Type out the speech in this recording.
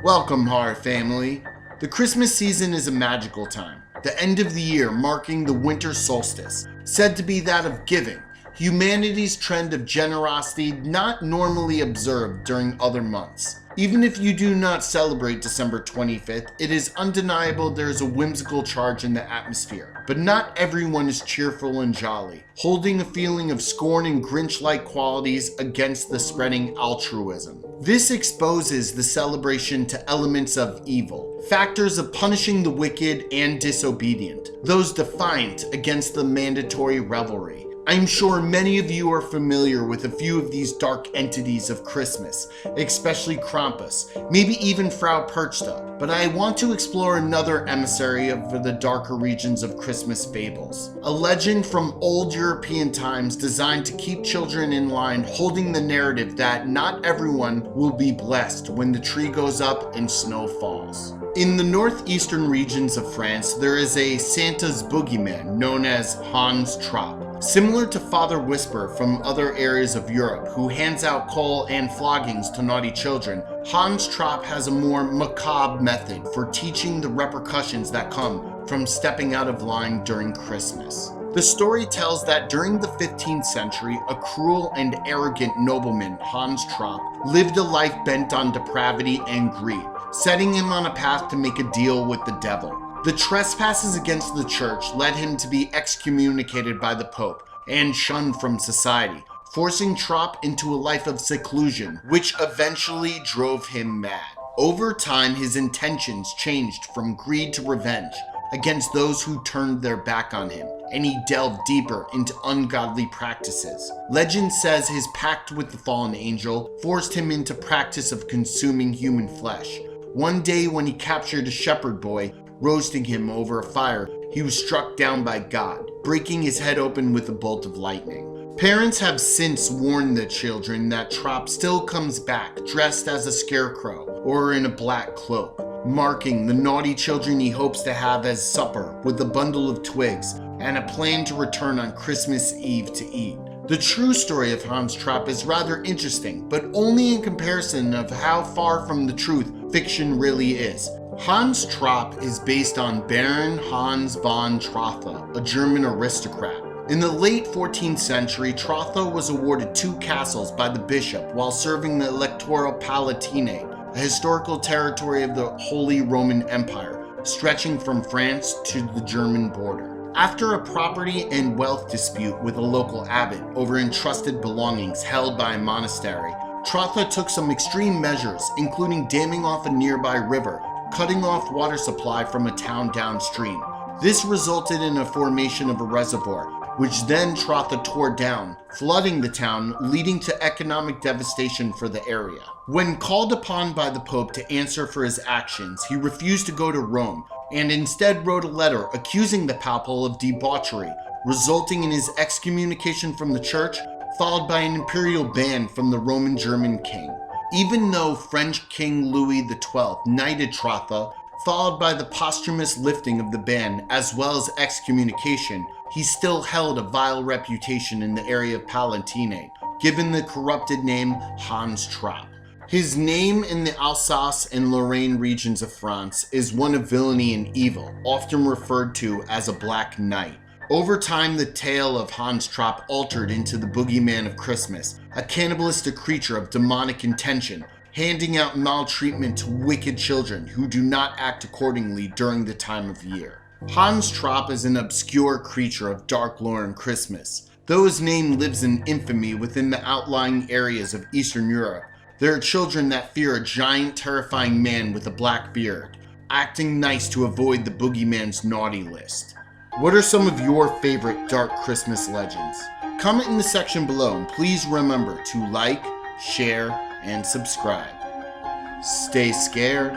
Welcome, horror family. The Christmas season is a magical time, the end of the year marking the winter solstice, said to be that of giving, humanity's trend of generosity not normally observed during other months. Even if you do not celebrate December 25th, it is undeniable there is a whimsical charge in the atmosphere. But not everyone is cheerful and jolly, holding a feeling of scorn and Grinch-like qualities against the spreading altruism. This exposes the celebration to elements of evil, factors of punishing the wicked and disobedient, those defiant against the mandatory revelry. I'm sure many of you are familiar with a few of these dark entities of Christmas, especially Krampus, maybe even Frau Perchta, but I want to explore another emissary of the darker regions of Christmas fables. A legend from old European times designed to keep children in line, holding the narrative that not everyone will be blessed when the tree goes up and snow falls. In the northeastern regions of France, there is a Santa's Boogeyman known as Hans Trapp. Similar to Father Whisper from other areas of Europe, who hands out coal and floggings to naughty children, Hans Trapp has a more macabre method for teaching the repercussions that come from stepping out of line during Christmas. The story tells that during the 15th century, a cruel and arrogant nobleman, Hans Trapp, lived a life bent on depravity and greed, setting him on a path to make a deal with the devil. The trespasses against the church led him to be excommunicated by the Pope and shunned from society, forcing Trapp into a life of seclusion, which eventually drove him mad. Over time, his intentions changed from greed to revenge against those who turned their back on him, and he delved deeper into ungodly practices. Legend says his pact with the fallen angel forced him into practice of consuming human flesh. One day when he captured a shepherd boy, roasting him over a fire, he was struck down by God, breaking his head open with a bolt of lightning. Parents have since warned the children that Trapp still comes back dressed as a scarecrow or in a black cloak, marking the naughty children he hopes to have as supper with a bundle of twigs and a plan to return on Christmas Eve to eat. The true story of Hans Trapp is rather interesting, but only in comparison of how far from the truth fiction really is. Hans Trapp is based on Baron Hans von Trotha, a German aristocrat. In the late 14th century, Trotha was awarded 2 castles by the bishop while serving the Electoral Palatinate, a historical territory of the Holy Roman Empire, stretching from France to the German border. After a property and wealth dispute with a local abbot over entrusted belongings held by a monastery, Trotha took some extreme measures, including damming off a nearby river, cutting off water supply from a town downstream. This resulted in a formation of a reservoir, which then Trotha tore down, flooding the town, leading to economic devastation for the area. When called upon by the Pope to answer for his actions, he refused to go to Rome, and instead wrote a letter accusing the papal of debauchery, resulting in his excommunication from the church, followed by an imperial ban from the Roman German king. Even though French King Louis XII knighted Trotha, followed by the posthumous lifting of the ban as well as excommunication, he still held a vile reputation in the area of Palatinate, given the corrupted name Hans Trapp. His name in the Alsace and Lorraine regions of France is one of villainy and evil, often referred to as a Black Knight. Over time, the tale of Hans Trapp altered into the Boogeyman of Christmas, a cannibalistic creature of demonic intention, handing out maltreatment to wicked children who do not act accordingly during the time of year. Hans Trapp is an obscure creature of dark lore and Christmas. Though his name lives in infamy within the outlying areas of Eastern Europe, there are children that fear a giant, terrifying man with a black beard, acting nice to avoid the Boogeyman's naughty list. What are some of your favorite dark Christmas legends? Comment in the section below, and please remember to like, share, and subscribe. Stay scared.